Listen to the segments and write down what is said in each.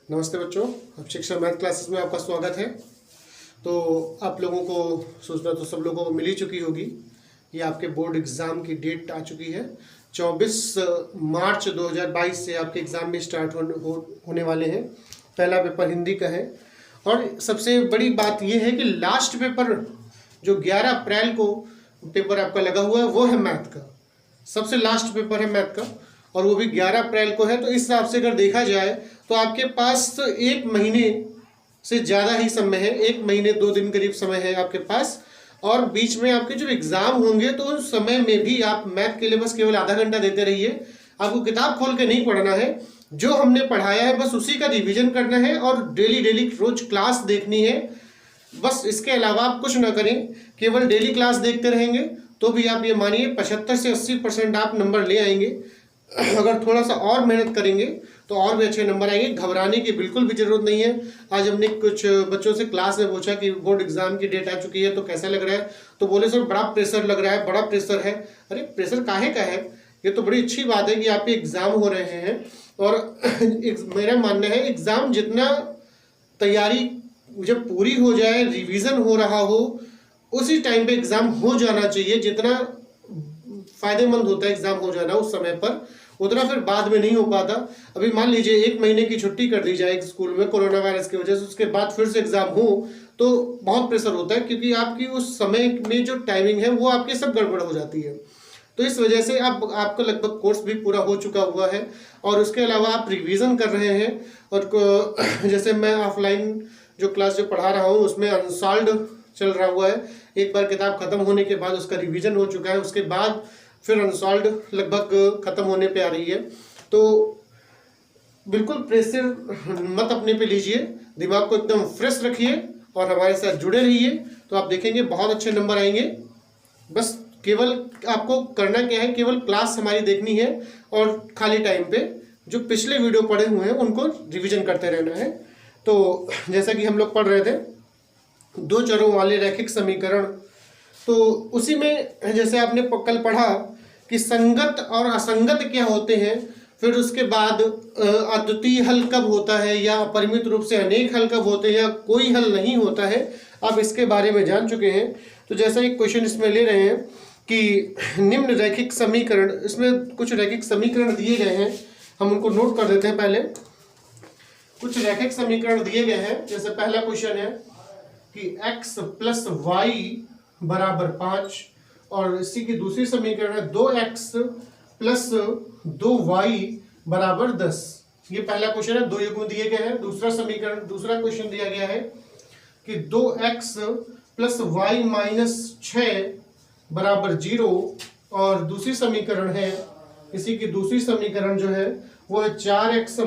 नमस्ते बच्चों, अब शिक्षा मैथ क्लासेस में आपका स्वागत है। तो आप लोगों को सूचना तो सब लोगों को मिल ही चुकी होगी। ये आपके बोर्ड एग्ज़ाम की डेट आ चुकी है। 24 मार्च 2022 से आपके एग्ज़ाम में स्टार्ट होने वाले हैं। पहला पेपर हिंदी का है और सबसे बड़ी बात यह है कि लास्ट पेपर जो 11 अप्रैल को पेपर आपका लगा हुआ है वो है मैथ का। सबसे लास्ट पेपर है मैथ का और वो भी 11 अप्रैल को है। तो इस हिसाब से अगर देखा जाए तो आपके पास एक महीने से ज़्यादा ही समय है, 1 महीने 2 दिन करीब समय है आपके पास। और बीच में आपके जो एग्ज़ाम होंगे तो उस समय में भी आप मैथ के लिए बस केवल आधा घंटा देते रहिए। आपको किताब खोल के नहीं पढ़ना है, जो हमने पढ़ाया है बस उसी का रिवीजन करना है और डेली रोज क्लास देखनी है। बस इसके अलावा आप कुछ ना करें, केवल डेली क्लास देखते रहेंगे तो भी आप ये मानिए 75 से 80% आप नंबर ले आएंगे। अगर थोड़ा सा और मेहनत करेंगे तो और भी अच्छे नंबर आएंगे। घबराने की बिल्कुल भी जरूरत नहीं है। आज हमने कुछ बच्चों से क्लास में पूछा कि बोर्ड एग्जाम की डेट आ चुकी है तो कैसा लग रहा है, तो बोले सर बड़ा प्रेशर लग रहा है, बड़ा प्रेशर है। अरे प्रेशर काहे का है? ये तो बड़ी अच्छी बात है कि आपके एग्जाम हो रहे हैं। और मेरा मानना है एग्जाम जितना तैयारी जब पूरी हो जाए, रिवीजन हो रहा हो, उसी टाइम पे एग्जाम हो जाना चाहिए। जितना फायदेमंद होता है एग्जाम हो जाना उस समय पर, उतना फिर बाद में नहीं हो पाता। अभी मान लीजिए 1 महीने की छुट्टी कर दी जाए स्कूल में कोरोना वायरस की वजह से, उसके बाद फिर से एग्जाम हो तो बहुत प्रेशर होता है, क्योंकि आपकी उस समय में जो टाइमिंग है वो आपकी सब गड़बड़ हो जाती है। तो इस वजह से आपका लगभग कोर्स भी पूरा हो चुका हुआ है और उसके अलावा आप रिवीजन कर रहे हैं। और जैसे मैं ऑफलाइन जो क्लास जो पढ़ा रहा हूँ उसमें अनसॉल्व्ड चल रहा हुआ है। एक बार किताब खत्म होने के बाद उसका रिवीजन हो चुका है, उसके बाद फिर अनसॉल्व्ड लगभग खत्म होने पे आ रही है। तो बिल्कुल प्रेशर मत अपने पे लीजिए, दिमाग को एकदम फ्रेश रखिए और हमारे साथ जुड़े रहिए, तो आप देखेंगे बहुत अच्छे नंबर आएंगे। बस केवल आपको करना क्या है, केवल क्लास हमारी देखनी है और खाली टाइम पे जो पिछले वीडियो पढ़े हुए हैं उनको रिवीजन करते रहना है। तो जैसा कि हम लोग पढ़ रहे थे 2 चरों वाले रैखिक समीकरण, तो उसी में जैसे आपने कल पढ़ा कि संगत और असंगत क्या होते हैं, फिर उसके बाद अद्वितीय हल कब होता है या अपरिमित रूप से अनेक हल कब होते हैं या कोई हल नहीं होता है, आप इसके बारे में जान चुके हैं। तो जैसा एक क्वेश्चन इसमें ले रहे हैं कि निम्न रैखिक समीकरण, इसमें कुछ रैखिक समीकरण दिए गए हैं, हम उनको नोट कर देते हैं। पहले कुछ रैखिक समीकरण दिए गए हैं। जैसे पहला क्वेश्चन है कि x + y = 5 और इसी की दूसरी समीकरण है 2x + 2y = 10। ये पहला क्वेश्चन है, 2 युग्म दिए गए हैं। दूसरा क्वेश्चन दिया गया है कि 2x + y - 6 = 0 और दूसरी समीकरण है, इसी की दूसरी समीकरण जो है वो है 4x -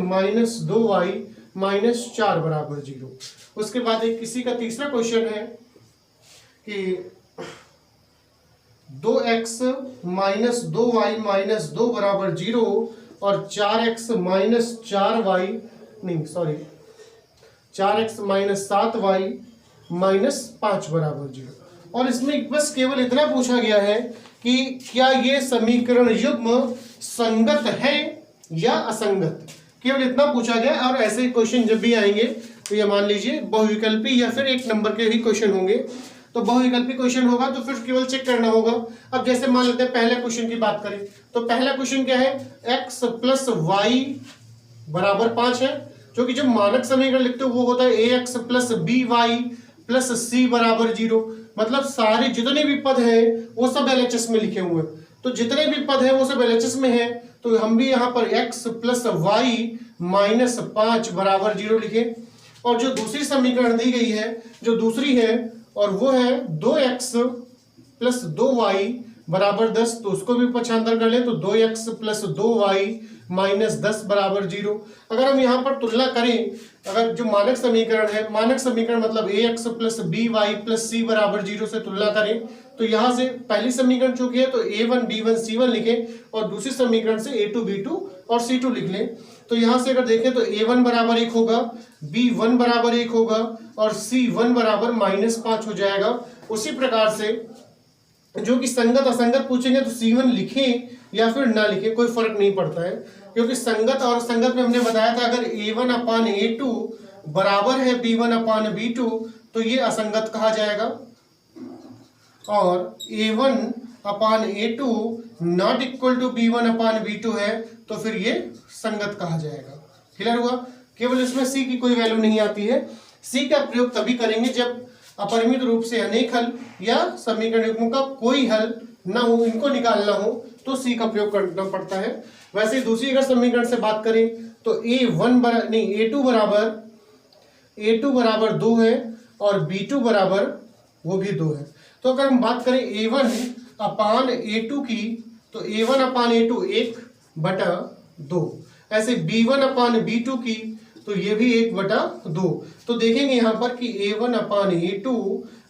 2y - 4 = 0। उसके बाद एक किसी का तीसरा क्वेश्चन है कि 2x - 2y - 2 = 0 और 4x - 4x - 7y - 5 = 0। और इसमें बस केवल इतना पूछा गया है कि क्या ये समीकरण युग्म संगत है या असंगत, केवल इतना पूछा गया। और ऐसे क्वेश्चन जब भी आएंगे तो ये मान लीजिए बहुविकल्पी या फिर एक नंबर के ही क्वेश्चन होंगे। तो बहुविकल्पी क्वेश्चन होगा तो फिर केवल चेक करना होगा। अब जैसे मान लेते हैं पहले क्वेश्चन की बात करें तो पहला क्वेश्चन क्या है, x + y = 5 है, जो कि जब मानक समीकरण लिखते हो वो होता है ax + by + c = 0। मतलब सारे जितने भी पद हैं वो सब LHS में लिखे हुए हैं। तो जितने भी पद हैं वो सब LHS में है, तो हम भी यहाँ पर x + y - 5 = 0 लिखे। और जो दूसरी समीकरण दी गई है, जो दूसरी है, और वो है 2x + 2y = 10, तो उसको भी पक्षांतर कर ले तो 2x + 2y - 10 = 0। अगर हम यहाँ पर तुलना करें, अगर जो मानक समीकरण है, मानक समीकरण मतलब ax + by + c = 0 से तुलना करें तो यहाँ से पहली समीकरण चूंकि है तो a1 b1 c1 लिखें और दूसरी समीकरण से a2 b2 और c2 लिख लें। तो यहाँ से अगर देखें तो a1 = 1 होगा, b1 = 1 होगा और c1 = -5 हो जाएगा। उसी प्रकार से जो कि संगत असंगत पूछेंगे तो c1 लिखें या फिर ना लिखें, कोई फर्क नहीं पड़ता है। क्योंकि संगत और संगत में हमने बताया था अगर A1/A2 बराबर है B1/B2 तो ये असंगत कहा जाएगा, और A1/A2 not equal to B1/B2 है तो फिर ये संगत कहा जाएगा। क्लियर हुआ? केवल इसमें C की कोई वैल्यू नहीं आती है। C का प्रयोग तभी करेंगे जब अपरिमित रूप से अनेक हल या समीकरण युग्मों का कोई हल ना हो, इनको निकालना हो तो C का प्रयोग करना पड़ता है। वैसे ही दूसरी अगर समीकरण से बात करें तो A2 बराबर 2 है और B2 बराबर वो भी 2 है। तो अगर हम बात करें A1/A2 की तो A1/A2 1/2, ऐसे B1/B2 की तो ये भी 1/2। तो देखेंगे यहां पर कि A1/A2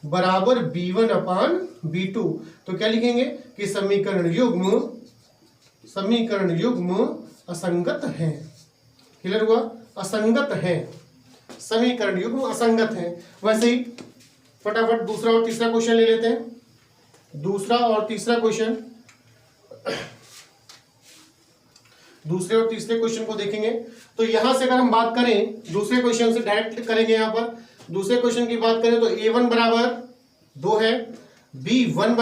बराबर B1/B2, तो क्या लिखेंगे कि समीकरण युग्म असंगत है। क्लियर हुआ? असंगत है, समीकरण युग्म असंगत है। वैसे ही फटाफट दूसरा और तीसरा क्वेश्चन ले लेते हैं। दूसरे और तीसरे क्वेश्चन को देखेंगे तो यहां से अगर हम बात करें दूसरे क्वेश्चन से डायरेक्ट करेंगे। यहां पर दूसरे क्वेश्चन की बात करें तो A1 बराबर 2 है, B1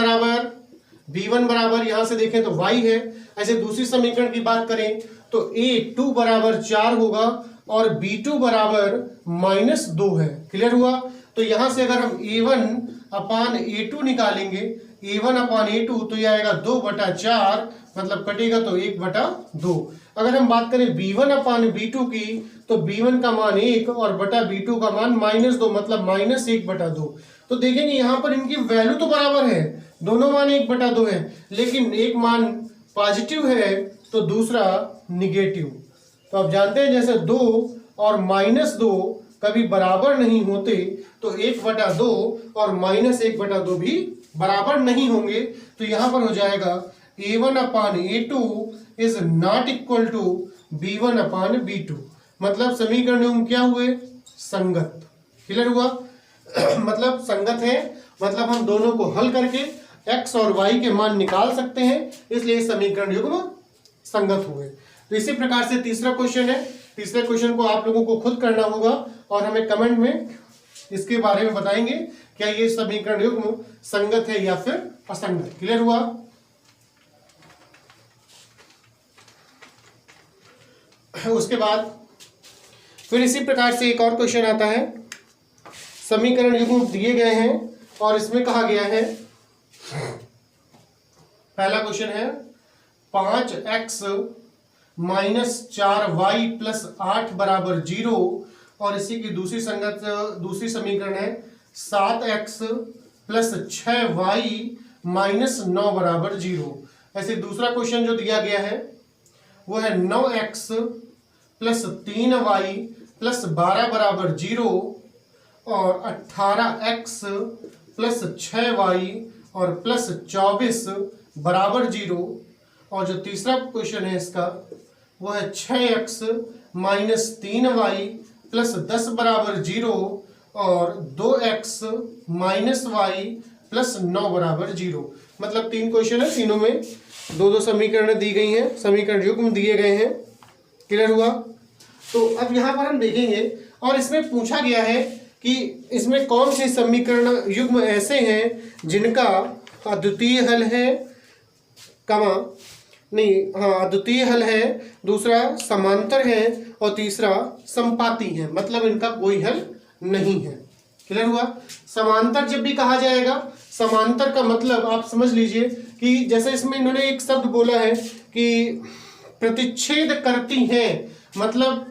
बराबर यहां से देखें तो y है। ऐसे दूसरी समीकरण की बात करें तो A2 बराबर 4 होगा और B2 बराबर -2 है। क्लियर हुआ? तो यहां से अगर हम A1/A2 निकालेंगे, A1/A2 तो यह आएगा 2/4, मतलब कटेगा तो 1/2। अगर हम बात करें B1/B2 की तो B1 का मान 1 और बटा B2 का मान -2, मतलब -1/2। तो देखेंगे यहां पर इनकी वैल्यू तो बराबर है, दोनों मान 1/2 है, लेकिन एक मान पॉजिटिव है तो दूसरा निगेटिव। तो आप जानते हैं जैसे 2 और -2 कभी बराबर नहीं होते तो 1/2 और -1/2 भी बराबर नहीं होंगे। तो यहां पर हो जाएगा A1/A2 is not equal to B1/B2, मतलब समीकरण युग्म क्या हुए? संगत। क्लियर हुआ? मतलब संगत है, मतलब हम दोनों को हल करके x और y के मान निकाल सकते हैं, इसलिए समीकरण युग्म संगत हुए। तो इसी प्रकार से तीसरा क्वेश्चन है। तीसरे क्वेश्चन को आप लोगों को खुद करना होगा और हमें कमेंट में इसके बारे में बताएंगे क्या ये समीकरण युग्म संगत है या फिर असंगत। क्लियर हुआ? उसके बाद फिर इसी प्रकार से एक और क्वेश्चन आता है। समीकरण युग्म दिए गए हैं और इसमें कहा गया है, पहला क्वेश्चन है 5x - 4y + 8 बराबर 0, और इसी की दूसरी समीकरण है 7x + 6y - 9 बराबर 0। ऐसे दूसरा क्वेश्चन जो दिया गया है वो है 9x + 3y + 12 बराबर 0, और 18x + 6y और +24 बराबर 0। और जो तीसरा क्वेश्चन है इसका वो है 6x - 3y + 10 बराबर 0, और 2x - y + 9 बराबर 0। मतलब 3 क्वेश्चन है, तीनों में दो समीकरण दी गई हैं, समीकरण युग्म दिए गए हैं। क्लियर हुआ? तो अब यहां पर हम देखेंगे और इसमें पूछा गया है कि इसमें कौन से समीकरण युग्म ऐसे हैं जिनका अद्वितीय हल है, अद्वितीय हल है, दूसरा समांतर है और तीसरा संपाती है, मतलब इनका कोई हल नहीं है। क्लियर हुआ? समांतर जब भी कहा जाएगा, समांतर का मतलब आप समझ लीजिए कि जैसे इसमें इन्होंने एक शब्द बोला है कि प्रतिच्छेद करती हैं, मतलब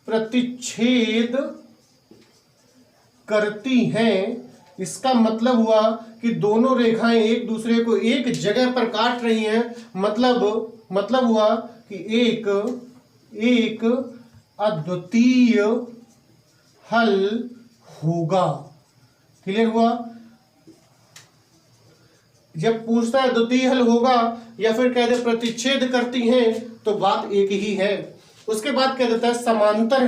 प्रतिच्छेद करती हैं, इसका मतलब हुआ कि दोनों रेखाएं एक दूसरे को एक जगह पर काट रही हैं, मतलब हुआ कि एक अद्वितीय हल होगा। क्लियर हुआ? जब पूछता है द्वितीय हल होगा या फिर कह दे प्रतिच्छेद करती हैं तो बात एक ही है। उसके बाद कह देता है समांतर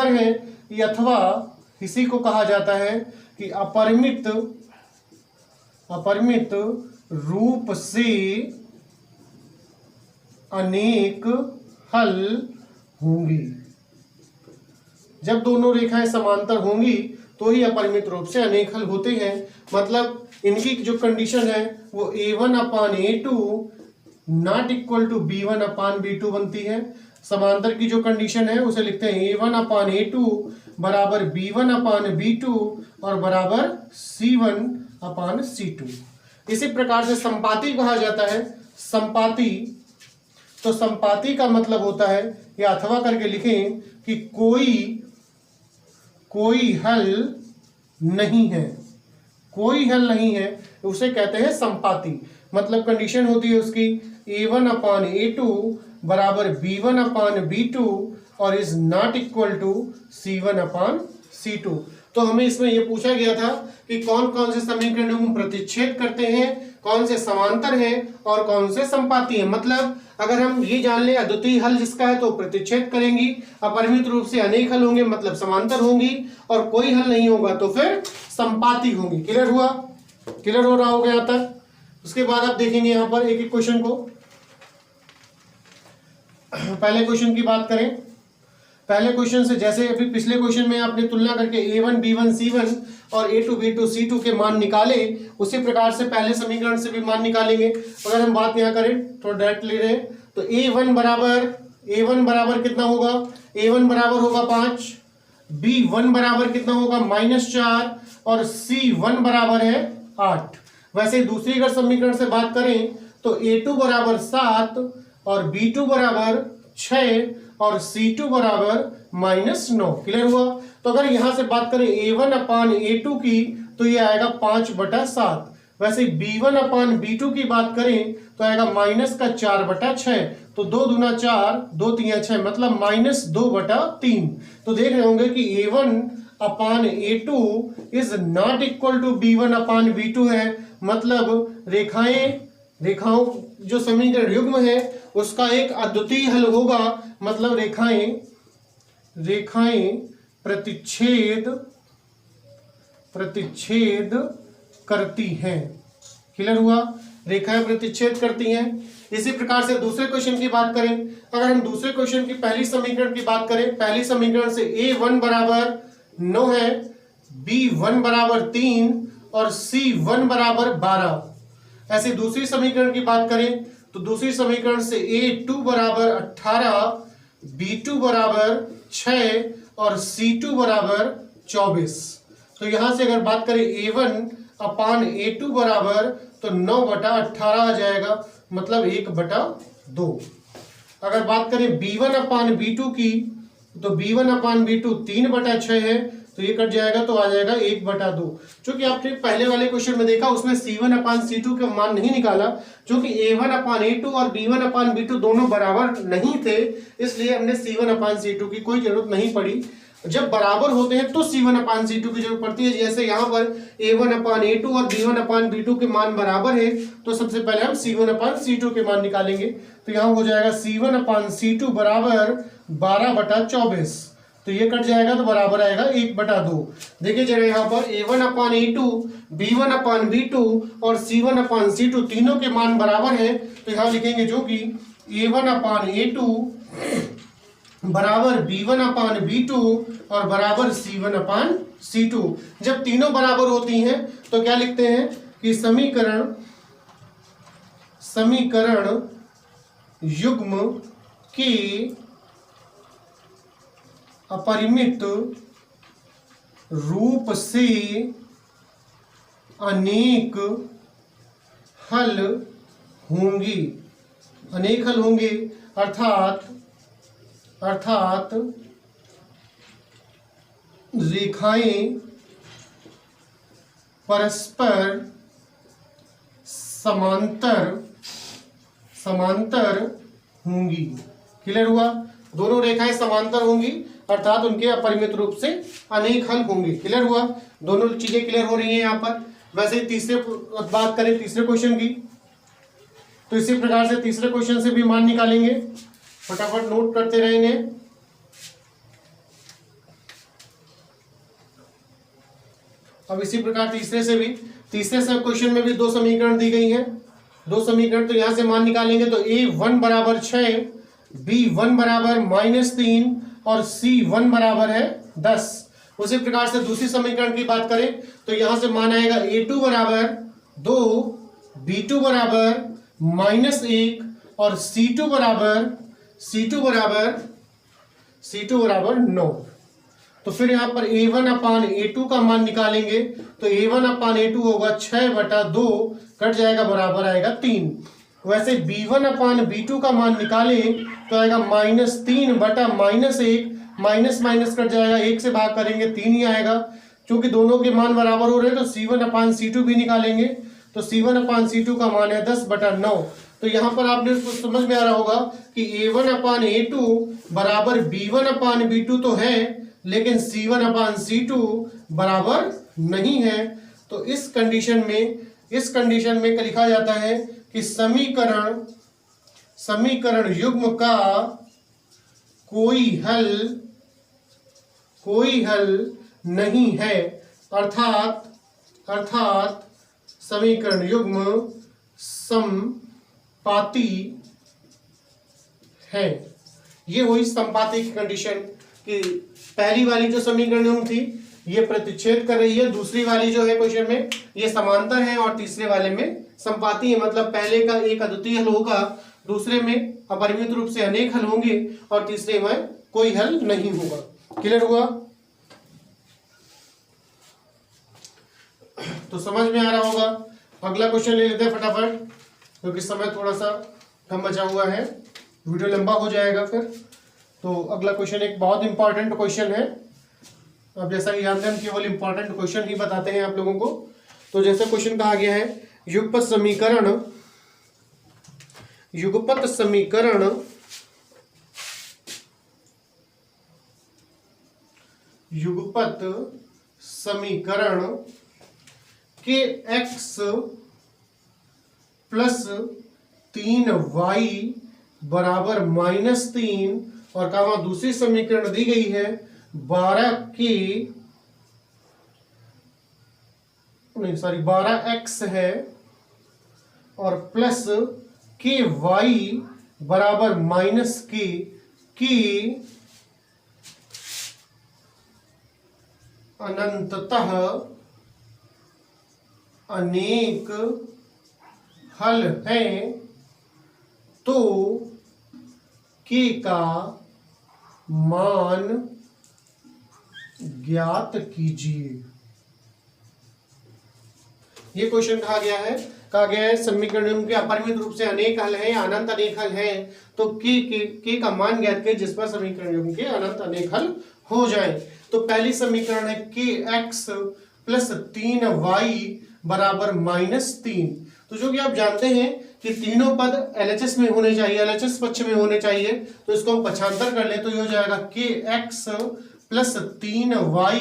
है, अथवा इसी को कहा जाता है कि अपरिमित रूप से अनेक हल होंगी। जब दोनों रेखाएं समांतर होंगी तो ही अपरिमित रूप से अनेक हल होते हैं। मतलब इनकी जो कंडीशन है वो A1/A2 not equal to B1/B2 बनती है। समांतर की जो कंडीशन है उसे लिखते हैं A1/A2 बराबर B1/B2 और बराबर C1/C2। इसी प्रकार से संपाती कहा जाता है। संपाती, तो संपाती का मतलब होता है, या अथवा करके लिखें कि कोई हल नहीं है, कोई हल नहीं है, उसे कहते हैं संपाती। मतलब कंडीशन होती है उसकी A1/A2 बराबर B1/B2 और is not equal to C1/C2। तो हमें इसमें यह पूछा गया था कि कौन कौन से समीकरण हम प्रतिच्छेद करते हैं, कौन से समांतर हैं और कौन से संपाती हैं। मतलब अगर हम ये जान लें अद्वितीय हल जिसका है तो प्रतिच्छेद करेंगी, अपरिमित रूप से अनेक हल होंगे मतलब समांतर होंगी, और कोई हल नहीं होगा तो फिर संपाती होंगी। क्लियर हुआ? क्लियर हो रहा होगा यहां तक? उसके बाद आप देखेंगे यहां पर एक एक क्वेश्चन को। पहले क्वेश्चन की बात करें। पहले क्वेश्चन से जैसे अभी पिछले क्वेश्चन में आपने तुलना करके A1 B1 C1 और A2 B2 C2 के मान निकाले, उसी प्रकार से पहले समीकरण से भी मान निकालेंगे। अगर हम बात यहाँ करें थोड़ा डायरेक्ट ले रहे हैं तो A1 बराबर कितना होगा? A1 बराबर होगा 5, B1 बराबर कितना होगा? -4 और C1 बराबर है 8। वैसे दूसरी अगर समीकरण से बात करें तो A2 बराबर 7 और B2 बराबर 6 और C2 बराबर -9। क्लियर हुआ? तो अगर यहां से बात करें A1/A2 की तो ये आएगा 5/7। वैसे B1/B2 की बात करें तो आएगा -4/6। तो 2 दूना 4, 2 तिया 6 मतलब -2/3। तो देख रहे होंगे कि A1/A2 is not equal to B1/B2 है। मतलब रेखाओं जो समीकरण युग्म है उसका एक अद्वितीय हल होगा। मतलब रेखाएं प्रतिच्छेद करती हैं। क्लियर हुआ? रेखाएं प्रतिच्छेद करती हैं। इसी प्रकार से दूसरे क्वेश्चन की बात करें। अगर हम दूसरे क्वेश्चन की पहली समीकरण की बात करें, पहली समीकरण से A1 बराबर 9 है, B1 बराबर 3 और C1 बराबर 12। ऐसे दूसरी समीकरण की बात करें तो दूसरी समीकरण से A2 बराबर 18, B2 बराबर 6 और C2 बराबर 24। तो यहां से अगर बात करें A1/A2 बराबर तो 9/18 आ जाएगा, मतलब 1/2। अगर बात करें B1/B2 की तो B1/B2 3/6 है, तो ये कट जाएगा तो आ जाएगा 1/2। क्योंकि आपने पहले वाले क्वेश्चन में देखा उसमें C1/C2 का मान नहीं निकाला, क्योंकि A1/A2 और B1/B2 दोनों बराबर नहीं थे, इसलिए हमने C1/C2 की कोई जरूरत नहीं पड़ी। जब बराबर होते हैं तो C1/C2 की जरूरत पड़ती है। जैसे यहाँ पर A1/A2 और B1/B2 के मान बराबर है तो सबसे पहले हम C1/C2 के मान निकालेंगे। तो यहाँ हो जाएगा C1/C2 बराबर 12/24। तो ये कट जाएगा तो बराबर आएगा 1/2। देखिए जरा यहाँ पर A1/A2, B1/B2 और C1/C2 तीनों के मान बराबर है। तो यहाँ लिखेंगे जो कि A1/A2 बराबर B1/B2 और बराबर C1/C2। जब तीनों बराबर होती हैं तो क्या लिखते हैं कि समीकरण युग्म के अपरिमित रूप से अनेक हल होंगी। अनेक हल होंगे अर्थात रेखाएं परस्पर समांतर होंगी। क्लियर हुआ? दोनों रेखाएं समांतर होंगी अर्थात उनके अपरिमित रूप से अनेक हल होंगे। क्लियर हुआ? दोनों चीजें क्लियर हो रही हैं यहाँ पर। वैसे तीसरे बात करें तीसरे क्वेश्चन की, तो इसी प्रकार से तीसरे क्वेश्चन से भी मान निकालेंगे। फटाफट नोट करते रहेंगे। अब इसी प्रकार तीसरे से क्वेश्चन में भी दो समीकरण दी गई हैं। दो समीकरण, तो यहां से मान निकालेंगे तो A1 बराबर 6, B1 बराबर -3 और C1 बराबर है 10। उसी प्रकार से दूसरी समीकरण की बात करें तो यहां से मान आएगा A2 बराबर 2, B2 बराबर -1 और C2 बराबर 9। तो फिर यहाँ पर A1 अपान A2 का मान निकालेंगे तो A1 अपान A2 होगा 6/2, कट जाएगा, बराबर आएगा 3। वैसे B1 अपान B2 का मान निकालें तो आएगा -3/-1, माइनस माइनस कट जाएगा, 1 से भाग करेंगे 3 ही आएगा। क्योंकि दोनों के मान बराबर हो रहे हैं तो C1 अपान C2 भी निकालेंगे तो C1 अपान C2 का मान है 10/9। तो यहाँ पर आपने समझ में आ रहा होगा कि A1 अपान A2 बराबर B1 अपान B2 तो है, लेकिन C1 अपान C2 बराबर नहीं है। तो इस कंडीशन में लिखा जाता है कि समीकरण युग्म का कोई हल नहीं है, अर्थात समीकरण युग्म समपाती है। ये हुई समपाती की कंडीशन कि पहली वाली जो समीकरण युग्म थी ये प्रतिच्छेद कर रही है, दूसरी वाली जो है क्वेश्चन में ये समांतर है और तीसरे वाले में समपाती है। मतलब पहले का एक अद्वितीय हल होगा, दूसरे में अपरिमित रूप से अनेक हल होंगे और तीसरे में कोई हल नहीं होगा। क्लियर हुआ? तो समझ में आ रहा होगा। अगला क्वेश्चन ले लेते हैं फटाफट, क्योंकि समय थोड़ा सा कम बचा हुआ है, वीडियो लंबा हो जाएगा फिर। तो अगला क्वेश्चन एक बहुत इंपॉर्टेंट क्वेश्चन है। अब जैसा कि जानते हैं हम केवल इंपॉर्टेंट क्वेश्चन ही बताते हैं आप लोगों को। तो जैसे क्वेश्चन कहा गया है युगपत समीकरण के x प्लस 3y बराबर -3 और कहा वहां दूसरी समीकरण दी गई है 12x है और प्लस के y बराबर -k की अनंततः अनेक हल हैं, तो k का मान ज्ञात कीजिए। ये क्वेश्चन कहा गया है समीकरण के अपरिमित रूप से अनेक हल हैं, अनंत अनेक हल हैं, तो k का मान ज्ञात कीजिए जिस पर समीकरण के अनंत अनेक हल हो जाए। तो पहली समीकरण है kx प्लस 3y बराबर -3। तो जो कि आप जानते हैं कि तीनों पद LHS में होने चाहिए, LHS पक्ष में होने चाहिए, तो इसको हम पक्षांतर कर ले तो ये हो जाएगा kx प्लस 3y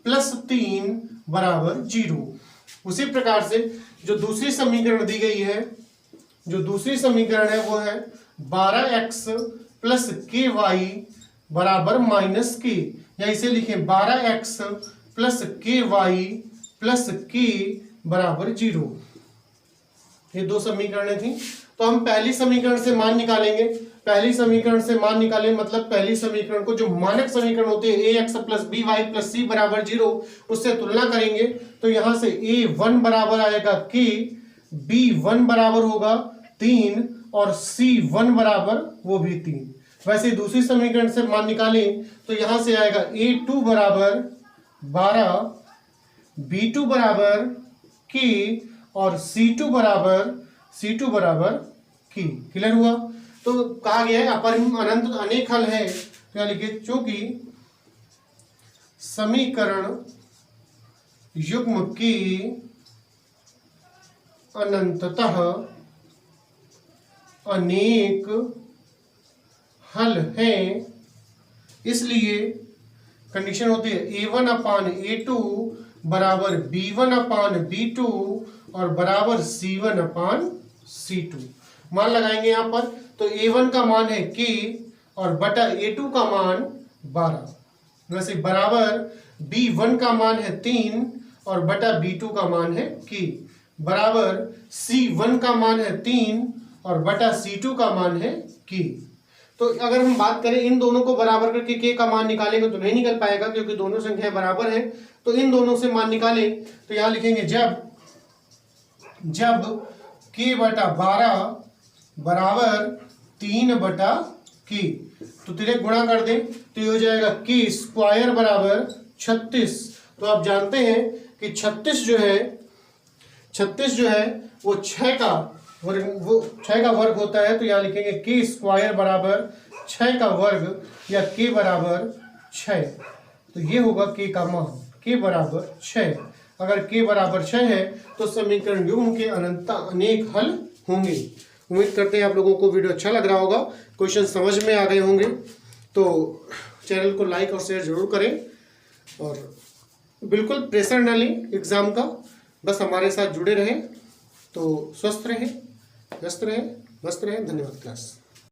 प्लस 3 बराबर 0। उसी प्रकार से जो दूसरी समीकरण दी गई है, जो दूसरी समीकरण है वो है 12x प्लस ky बराबर -k, या इसे लिखें 12x plus ky plus k बराबर 0। ये दो समीकरणें थी। तो हम पहली समीकरण से मान निकालेंगे। पहली समीकरण से मान निकालें मतलब पहली समीकरण को जो मानक समीकरण होते हैं ax plus by plus c बराबर 0 उससे तुलना करेंगे। तो यहां से a1 बराबर आएगा k, b1 बराबर होगा 3 और c1 बराबर वो भी 3। वैसे दूसरी समीकरण से मान निकालें तो यहां से आएगा a2 बराबर 12, b2 बराबर k और C2 बराबर की। क्लियर हुआ? तो कहा गया है अपरिमित अनंत अनेक हल है, क्या लिखे, चूंकि समीकरण युग्म की अनंततः अनेक हल हैं, इसलिए कंडीशन होती है A1 अपान A2 बराबर B1 अपान B2 और बराबर C1 अपान C2। मान लगाएंगे यहां पर, तो A1 का मान है k और बटा A2 का मान 12, वैसे बराबर B1 का मान है 3 और बटा B2 का मान है k। बराबर C1 का मान है 3 और बटा C2 का मान है K। तो अगर हम बात करें इन दोनों को बराबर करके K का मान निकालेंगे तो नहीं निकल पाएगा, क्योंकि दोनों संख्याएं बराबर हैं। तो इन दोनों से मान निकालें तो यहां लिखेंगे जब K बटा 12 बराबर 3 बटा K, तो तिरक गुणा कर दें तो ये हो जाएगा K स्क्वायर बराबर 36। तो आप जानते हैं कि 36 जो है वो 6 का वर्ग होता है। तो यहाँ लिखेंगे K स्क्वायर बराबर 6 का वर्ग या K बराबर 6। तो ये होगा K का मान, K बराबर 6। अगर K बराबर 6 है तो समीकरण युग्म के अनंत अनेक हल होंगे। उम्मीद करते हैं आप लोगों को वीडियो अच्छा लग रहा होगा, क्वेश्चन समझ में आ गए होंगे। तो चैनल को लाइक और शेयर जरूर करें और बिल्कुल प्रेशर न लें एग्ज़ाम का, बस हमारे साथ जुड़े रहें। तो स्वस्थ रहें, व्यस्त रहें, मस्त रहें। धन्यवाद क्लास।